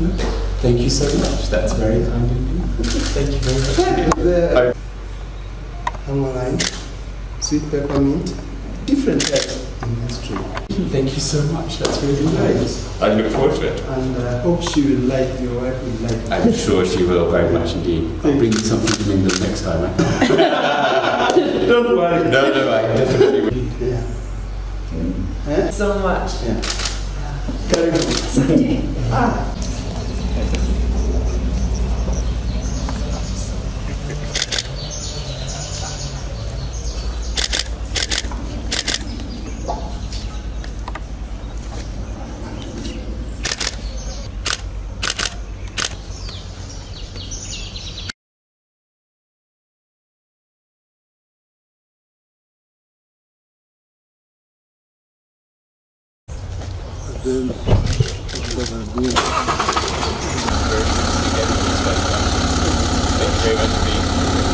No, thank you so much. That's very kind of you. Thank you very much. Hammerline, sweet peppermint, different types in history. Thank you so much. That's really nice. I look forward to it. And I hope she will like, your wife will like it. I'm sure she will very much indeed. I'll bring you something from England next time. Don't worry. No, I definitely will. Yeah. So much. Yeah. Very good. Ah. Thank you very much.